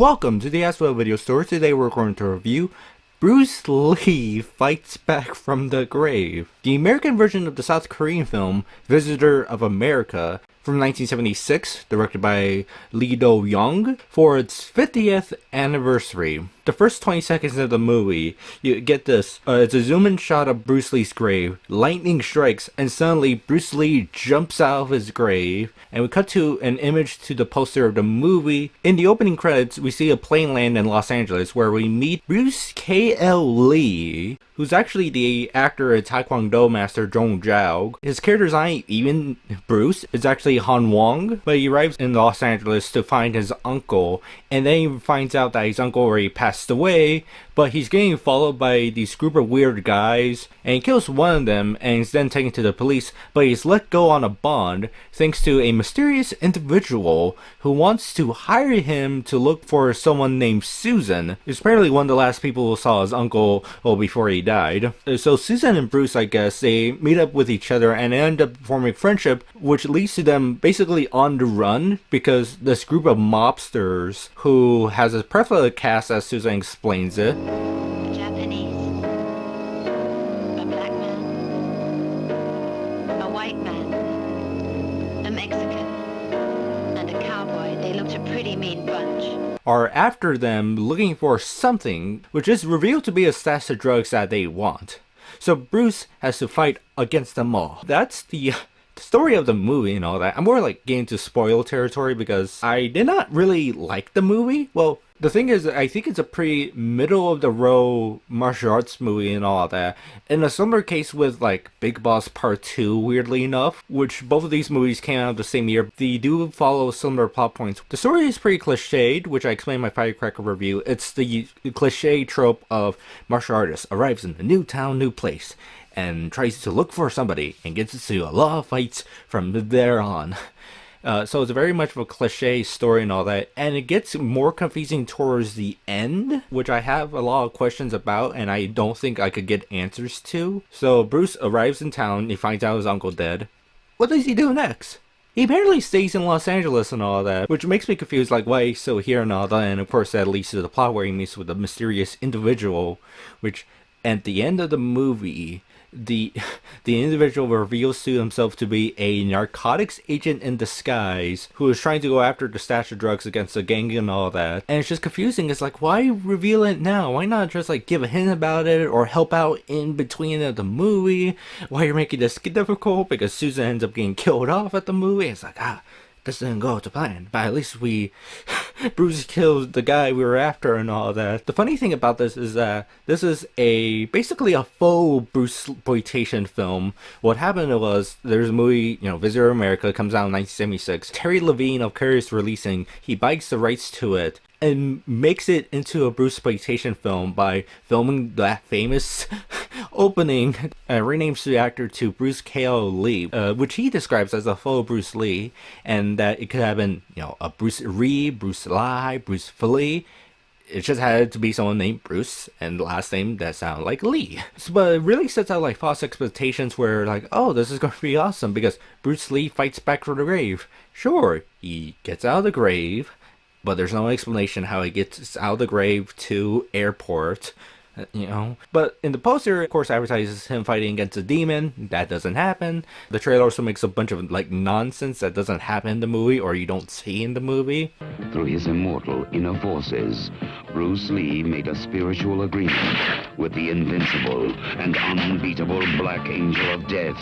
Welcome to the ACEVEDO video store. Today we're going to review Bruce Lee Fights Back from the Grave, the American version of the South Korean film Visitor of America from 1976, directed by Lee Doo-Yong, for its 50th anniversary. The first 20 seconds of the movie, you get this, it's a zoom-in shot of Bruce Lee's grave, lightning strikes, and suddenly Bruce Lee jumps out of his grave, and we cut to an image to the poster of the movie. In the opening credits, we see a plane land in Los Angeles, where we meet Bruce K.L. Lee, who's actually the actor and Taekwondo master Jong Zhao. His character's not even Bruce, it's actually Han Wong, but he arrives in Los Angeles to find his uncle, and then he finds out that his uncle already passed away, but he's getting followed by these group of weird guys, and he kills one of them and is then taken to the police, but he's let go on a bond thanks to a mysterious individual who wants to hire him to look for someone named Susan. It's apparently one of the last people who saw his uncle before he died. So Susan and Bruce, I guess, they meet up with each other and end up forming friendship, which leads to them basically on the run because this group of mobsters who has a prevalent cast, as Susan explains it. A Japanese, a black man, a white man, a Mexican, and a cowboy. They looked a pretty mean bunch. Are after them looking for something, which is revealed to be a stash of drugs that they want. So Bruce has to fight against them all. That's the story of the movie and all that. I'm more like getting to spoil territory because I did not really like the movie. Well, the thing is, I think it's a pretty middle-of-the-road martial arts movie and all that. In a similar case with, like, Big Boss Part 2, weirdly enough, which both of these movies came out the same year. They do follow similar plot points. The story is pretty cliched, which I explained in my Firecracker review. It's the cliche trope of martial artist arrives in a new town, new place, and tries to look for somebody, and gets into a lot of fights from there on. So it's very much of a cliche story and all that, and it gets more confusing towards the end, which I have a lot of questions about, and I don't think I could get answers to. So Bruce arrives in town, he finds out his uncle dead. What does he do next? He apparently stays in Los Angeles and all that, which makes me confused, like why he's still here and all that, and of course that leads to the plot where he meets with a mysterious individual, which at the end of the movie, the individual reveals to himself to be a narcotics agent in disguise who is trying to go after the stash of drugs against the gang and all that. And it's just confusing. It's like, why reveal it now? Why not just like give a hint about it or help out in between the movie? Why you're making this difficult? Because Susan ends up getting killed off at the movie. It's like, this didn't go to plan, but at least Bruce killed the guy we were after and all that. The funny thing about this is that this is basically a faux Bruceploitation film. What happened was, there's a movie, Visitor of America, comes out in 1976. Terry Levine of Curious Releasing, he buys the rights to it and makes it into a Bruceploitation film by filming that famous opening, renames the actor to Bruce K.L. Lee, which he describes as a faux Bruce Lee, and that it could have been, a Bruce Lee, Bruce Lee, Bruce Lee. It just had to be someone named Bruce, and the last name that sounded like Lee. But it really sets out like false expectations where like, oh, this is going to be awesome because Bruce Lee fights back from the grave. Sure, he gets out of the grave, but there's no explanation how he gets out of the grave to airport. But in the poster, of course, advertises him fighting against a demon. That doesn't happen. The trailer also makes a bunch of like nonsense that doesn't happen in the movie or you don't see in the movie. Through his immortal inner forces, Bruce Lee made a spiritual agreement with the invincible and unbeatable Black Angel of Death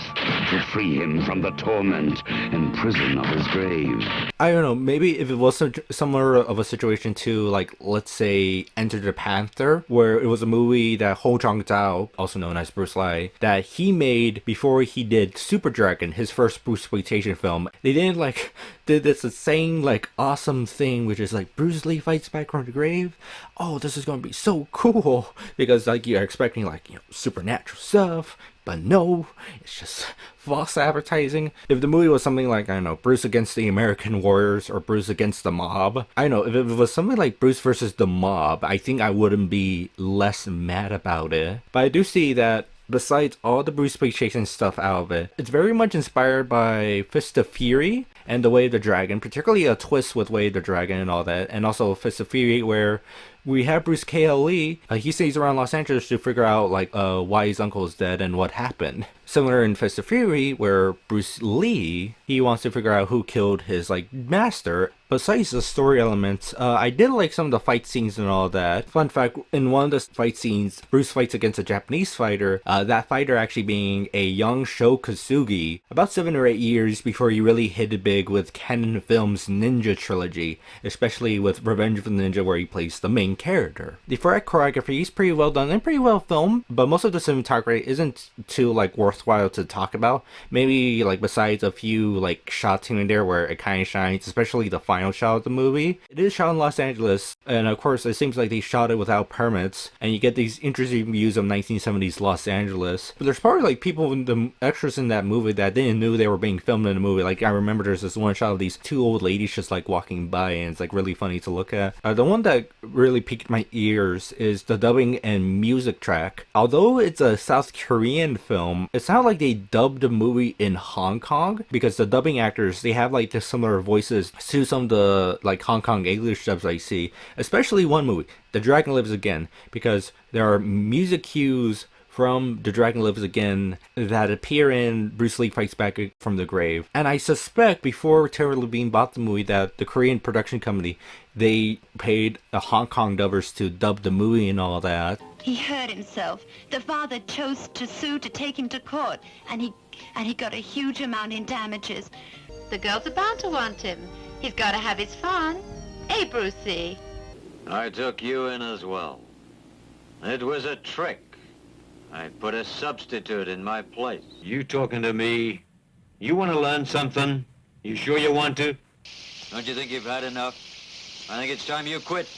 to free him from the torment and prison of his grave. I don't know, maybe if it was similar of a situation to, like, let's say Enter the Panther, where it was a movie that Ho Chang-dao, also known as Bruce Lee, that he made before he did Super Dragon, his first Bruceploitation film. They didn't did this insane awesome thing, which is like Bruce Lee fights back from the grave. Oh, this is gonna be so cool because you're expecting supernatural stuff. But no, it's just false advertising. If the movie was something like, I don't know, Bruce against the American Warriors or Bruce against the Mob, I don't know, if it was something like Bruce versus the Mob, I think I wouldn't be less mad about it. But I do see that besides all the Bruceploitation stuff out of it, it's very much inspired by Fist of Fury and The Way of the Dragon, particularly a twist with Way of the Dragon and all that, and also Fist of Fury, where we have Bruce K.L. Lee. He stays around Los Angeles to figure out why his uncle is dead and what happened. Similar in Fist of Fury, where Bruce Lee, he wants to figure out who killed his master. Besides the story elements, I did like some of the fight scenes and all that. Fun fact, in one of the fight scenes, Bruce fights against a Japanese fighter, that fighter actually being a young Sho Kosugi, about 7 or 8 years before he really hit it big with Canon Films' Ninja trilogy, especially with Revenge of the Ninja, where he plays the main character. The fight choreography is pretty well done and pretty well filmed, but most of the cinematography isn't too worthwhile to talk about. Maybe besides a few shots here and there where it kind of shines, especially the final shot of the movie. It is shot in Los Angeles, and of course it seems like they shot it without permits, and you get these interesting views of 1970s Los Angeles. But there's probably people in the extras in that movie that didn't know they were being filmed in the movie. I remember there's this one shot of these 2 old ladies just walking by, and it's really funny to look at. The one that really piqued my ears is the dubbing and music track. Although it's a South Korean film, it sounded like they dubbed the movie in Hong Kong, because the dubbing actors, they have the similar voices to some of the Hong Kong English dubs I see, especially one movie, The Dragon Lives Again, because there are music cues from The Dragon Lives Again that appear in Bruce Lee Fights Back from the Grave. And I suspect before Terry Levine bought the movie that the Korean production company, they paid the Hong Kong dubbers to dub the movie and all that. He hurt himself. The father chose to sue to take him to court, and he got a huge amount in damages. The girls are bound to want him. He's got to have his fun. Hey, Brucey. I took you in as well. It was a trick. I put a substitute in my place. You talking to me? You want to learn something? You sure you want to? Don't you think you've had enough? I think it's time you quit.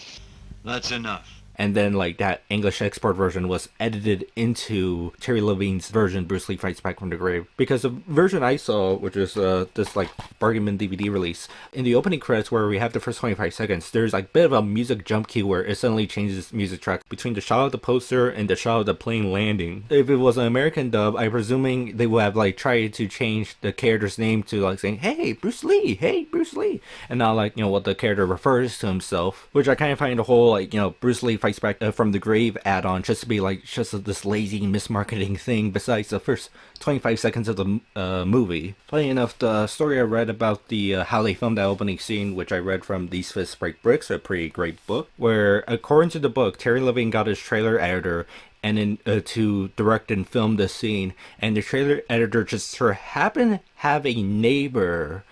That's enough. And then that English export version was edited into Terry Levine's version, Bruce Lee Fights Back from the Grave. Because the version I saw, which is this bargain bin DVD release, in the opening credits where we have the first 25 seconds, there's a bit of a music jump cue where it suddenly changes music track between the shot of the poster and the shot of the plane landing. If it was an American dub, I'm presuming they would have tried to change the character's name to saying, hey Bruce Lee, and not what the character refers to himself, which I kind of find the whole Bruce Lee Fights Back from the Grave add-on just to be just this lazy mismarketing thing besides the first 25 seconds of the movie. Funny enough, the story I read about the how they filmed that opening scene, which I read from These Fists Break Bricks, a pretty great book, where according to the book, Terry Levine got his trailer editor and to direct and film the scene, and the trailer editor just happened to have a neighbor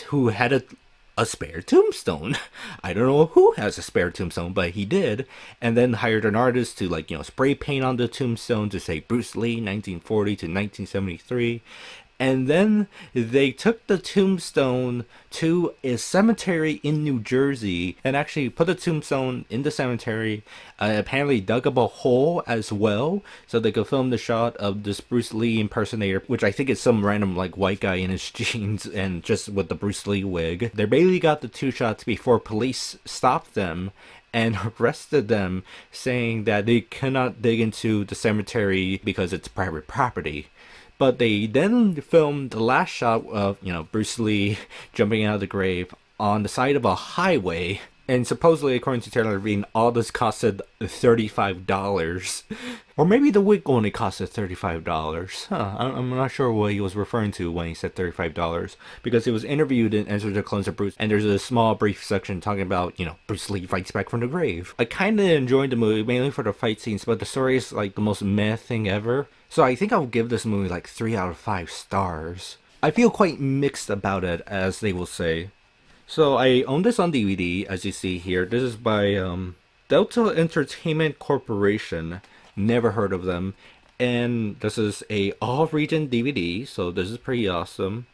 who had a spare tombstone. I don't know who has a spare tombstone, but he did, and then hired an artist to spray paint on the tombstone to say Bruce Lee 1940 to 1973. And then they took the tombstone to a cemetery in New Jersey and actually put the tombstone in the cemetery. Apparently dug up a hole as well so they could film the shot of this Bruce Lee impersonator, which I think is some random white guy in his jeans and just with the Bruce Lee wig. They barely got the 2 shots before police stopped them and arrested them, saying that they cannot dig into the cemetery because it's private property. But they then filmed the last shot of, Bruce Lee jumping out of the grave on the side of a highway. And supposedly, according to Taylor Levine, all this costed $35. Or maybe the wig only costed $35. I'm not sure what he was referring to when he said $35. Because he was interviewed in Enter the Clones of Bruce, and there's a small brief section talking about, Bruce Lee fights back from the grave. I kind of enjoyed the movie, mainly for the fight scenes, but the story is the most meh thing ever. So I think I'll give this movie 3 out of 5 stars. I feel quite mixed about it, as they will say. So I own this on DVD, as you see here. This is by Delta Entertainment Corporation. Never heard of them. And this is a all-region DVD, so this is pretty awesome.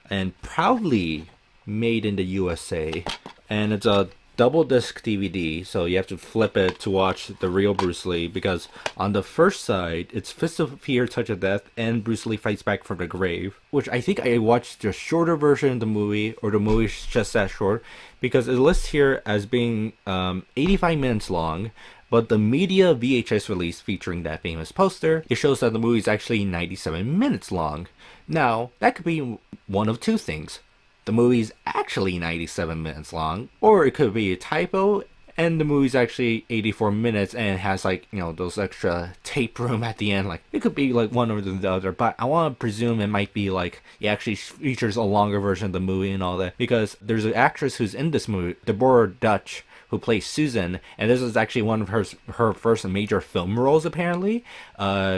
And proudly made in the USA. And it's a double disc DVD, so you have to flip it to watch the real Bruce Lee, because on the first side it's Fist of Fear, Touch of Death, and Bruce Lee Fights Back from the Grave, which I think I watched the shorter version of the movie, or the movie's just that short, because it lists here as being 85 minutes long, but the media VHS release featuring that famous poster, it shows that the movie is actually 97 minutes long. Now, that could be one of 2 things. the movie's actually 97 minutes long, or it could be a typo and the movie's actually 84 minutes and it has like, those extra tape room at the end. Like, it could be like one or the other, but I want to presume it might be like it actually features a longer version of the movie and all that, because there's an actress who's in this movie, Deborah Dutch, who plays Susan, and this is actually one of her first major film roles apparently.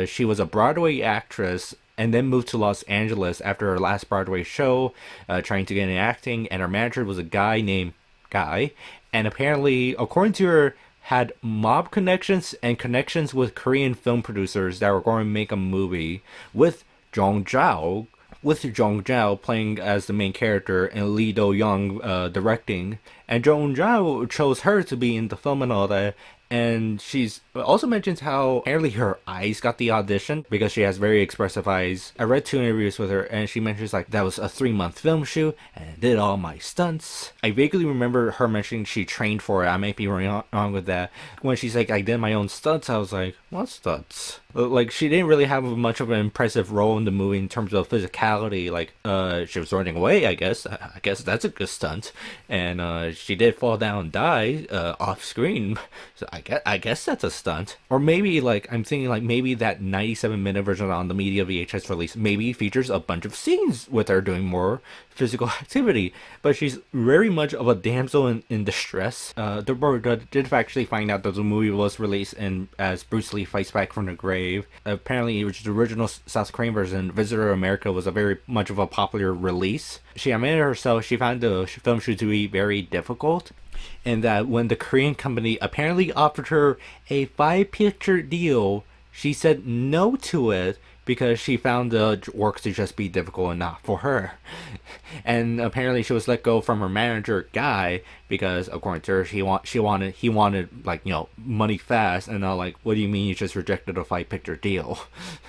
She was a Broadway actress and then moved to Los Angeles after her last Broadway show, trying to get into acting, and her manager was a guy named Guy, and apparently, according to her, had mob connections and connections with Korean film producers that were going to make a movie with Jong Zhao, playing as the main character and Lee Doo-Yong directing. And Jong Zhao chose her to be in the film and all that. And she's also mentions how apparently her eyes got the audition because she has very expressive eyes. I read 2 interviews with her and she mentions like that was a 3-month film shoot and I did all my stunts. I vaguely remember her mentioning she trained for it. I might be wrong with that. When she's like, I did my own stunts, I was like, what stunts? Like, she didn't really have much of an impressive role in the movie in terms of physicality. Like, she was running away, I guess. I guess that's a good stunt. And she did fall down and die off screen. So I guess that's a stunt. Or maybe, like, I'm thinking, like, maybe that 97-minute version on the media VHS release maybe features a bunch of scenes with her doing more physical activity. But she's very much of a damsel in distress. Deborah did actually find out that the movie was released as Bruce Lee fights back from the grave. Apparently, it was the original South Korean version. Visitor America was a very much of a popular release. She admitted herself she found the film shoot to be very difficult, and that when the Korean company apparently offered her a 5-picture deal, she said no to it because she found the work to just be difficult and not for her. And apparently she was let go from her manager Guy because, according to her, he wanted like, money fast, and like, what do you mean you just rejected a 5-picture deal?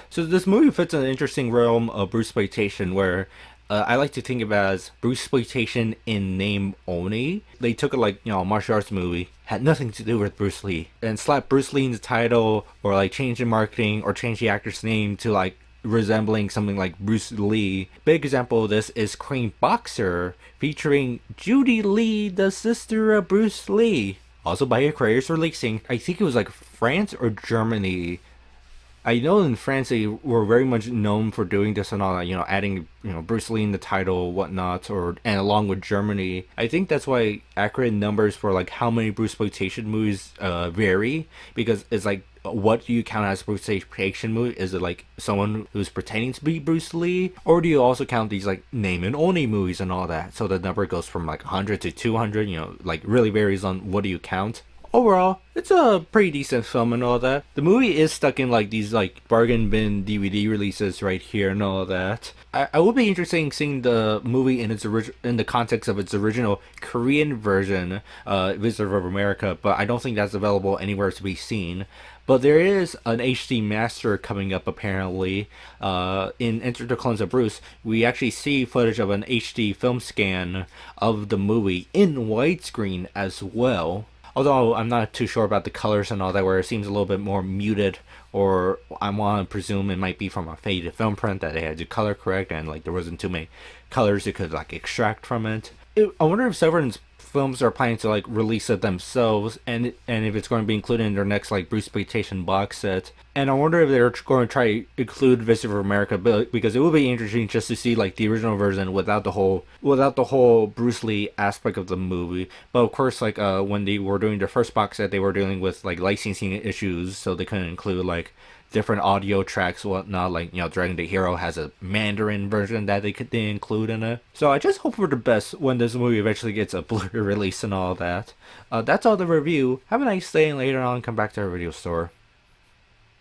So this movie fits in an interesting realm of Bruceploitation where I like to think of it as Bruceploitation in name only. They took it like, a martial arts movie, had nothing to do with Bruce Lee, and slapped Bruce Lee in the title, or like change the marketing, or change the actor's name to like resembling something like Bruce Lee. Big example of this is Korean Boxer, featuring Judy Lee, the sister of Bruce Lee. Also by creators releasing, I think it was like France or Germany. I know in France they were very much known for doing this and all that, adding, Bruce Lee in the title, whatnot, and along with Germany. I think that's why accurate numbers for like how many Bruceploitation movies vary, because it's like, what do you count as Bruceploitation movie? Is it like someone who's pretending to be Bruce Lee, or do you also count these like name and only movies and all that? So the number goes from like 100 to 200, like really varies on what do you count. Overall, it's a pretty decent film and all that. The movie is stuck in like these like bargain bin DVD releases right here and all that. I would be interested in seeing the movie in in the context of its original Korean version, Visitor of America, but I don't think that's available anywhere to be seen. But there is an HD master coming up apparently. In Enter the Clones of Bruce, we actually see footage of an HD film scan of the movie in widescreen as well. Although I'm not too sure about the colors and all that, where it seems a little bit more muted, or I want to presume it might be from a faded film print that they had to color correct, and like there wasn't too many colors you could like extract from it. I wonder if Severance Films are planning to like release it themselves, and if it's going to be included in their next like Bruceploitation box set. And I wonder if they're going to try to include Visitor of America, because it would be interesting just to see like the original version without the whole Bruce Lee aspect of the movie. But of course, like when they were doing their first box set, they were dealing with like licensing issues, so they couldn't include like different audio tracks, whatnot. Like, Dragon the Hero has a Mandarin version that they include in it. So I just hope for the best when this movie eventually gets a Blu-ray release and all that. That's all the review. Have a nice day, and later on come back to our video store.